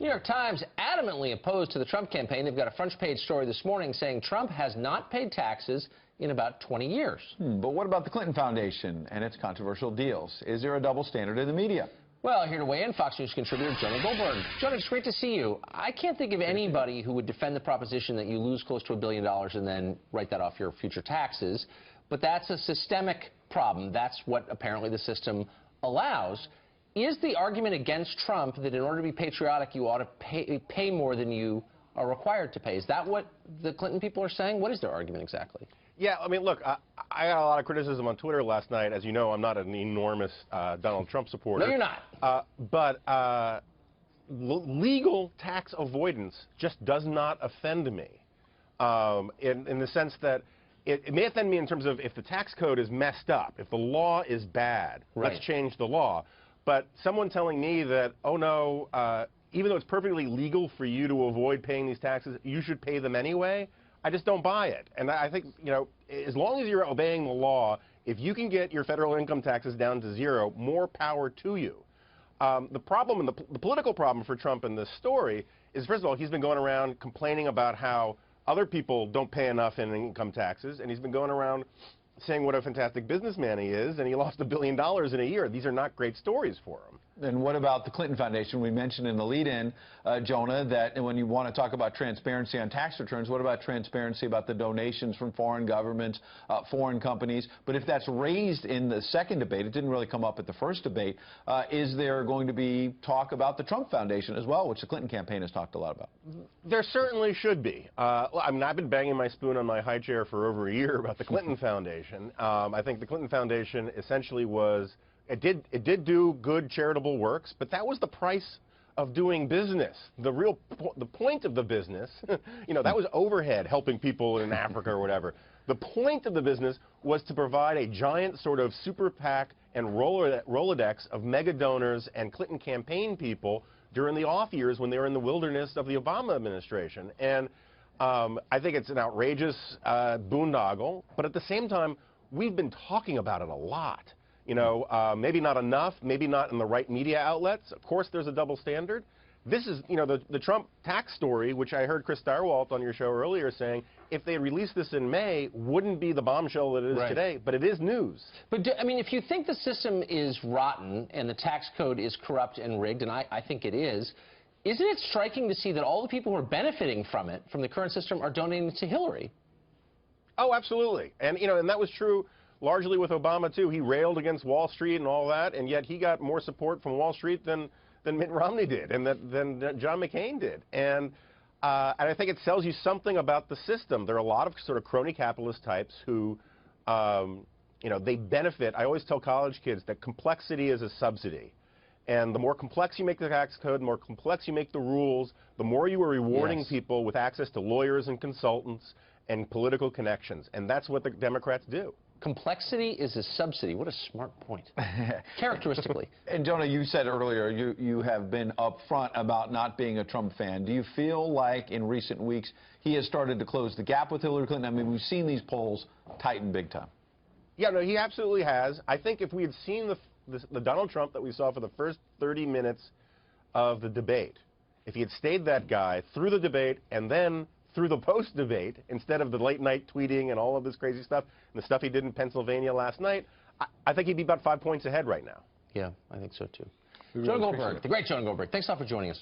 New York Times adamantly opposed to the Trump campaign. They've got a front-page story this morning saying Trump has not paid taxes in about 20 years. But what about the Clinton Foundation and its controversial deals? Is there a double standard in the media? Well, here to weigh in, Fox News contributor Jonah Goldberg. Jonah, it's great to see you. I can't think of anybody who would defend the proposition that you lose close to $1 billion and then write that off your future taxes. But that's a systemic problem. That's what apparently the system allows. Is the argument against Trump that in order to be patriotic, you ought to pay more than you are required to pay? Is that what the Clinton people are saying? What is their argument exactly? Yeah, I mean, look, I got a lot of criticism on Twitter last night. As you know, I'm not an enormous Donald Trump supporter. No, you're not. But legal tax avoidance just does not offend me in the sense that it may offend me in terms of if the tax code is messed up, if the law is bad, right. Let's change the law. But someone telling me that, oh, no, even though it's perfectly legal for you to avoid paying these taxes, you should pay them anyway, I just don't buy it. And I think, you know, as long as you're obeying the law, if you can get your federal income taxes down to zero, more power to you. The problem, and the political problem for Trump in this story is, first of all, he's been going around complaining about how other people don't pay enough in income taxes, and he's been going around saying what a fantastic businessman he is, and he lost $1 billion in a year. These are not great stories for him. And what about the Clinton Foundation? We mentioned in the lead-in, Jonah, that when you want to talk about transparency on tax returns, what about transparency about the donations from foreign governments, foreign companies? But if that's raised in the second debate, it didn't really come up at the first debate, is there going to be talk about the Trump Foundation as well, which the Clinton campaign has talked a lot about? There certainly should be. I mean, I've been banging my spoon on my high chair for over a year about the Clinton Foundation. I think the Clinton Foundation essentially was, it did do good charitable works, but that was the price of doing business. The point of the business, you know, that was overhead, helping people in Africa or whatever. The point of the business was to provide a giant sort of super PAC and Rolodex of mega donors and Clinton campaign people during the off years when they were in the wilderness of the Obama administration. And I think it's an outrageous boondoggle, but at the same time, we've been talking about it a lot. You know, maybe not enough, maybe not in the right media outlets. Of course, there's a double standard. This is, you know, the Trump tax story, which I heard Chris Stirewalt on your show earlier saying, if they released this in May, wouldn't be the bombshell that it is today, but it is news. But, I mean, if you think the system is rotten and the tax code is corrupt and rigged, and I think it is, isn't it striking to see that all the people who are benefiting from it, from the current system, are donating to Hillary? Oh, absolutely. And, you know, and that was true largely with Obama, too. He railed against Wall Street and all that, and yet he got more support from Wall Street than Mitt Romney did and than John McCain did. And I think it tells you something about the system. There are a lot of sort of crony capitalist types who, you know, they benefit. I always tell college kids that complexity is a subsidy. And the more complex you make the tax code, the more complex you make the rules, the more you are rewarding people with access to lawyers and consultants and political connections. And that's what the Democrats do. Complexity is a subsidy. What a smart point. Characteristically. And Jonah, you said earlier you have been upfront about not being a Trump fan. Do you feel like in recent weeks he has started to close the gap with Hillary Clinton? I mean, we've seen these polls tighten big time. Yeah, no, he absolutely has. I think if we had seen the Donald Trump that we saw for the first 30 minutes of the debate, if he had stayed that guy through the debate and then through the post-debate, instead of the late-night tweeting and all of this crazy stuff, and the stuff he did in Pennsylvania last night, I think he'd be about 5 points ahead right now. Yeah, I think so, too. Jonah Goldberg, the great Jonah Goldberg. Thanks a lot for joining us.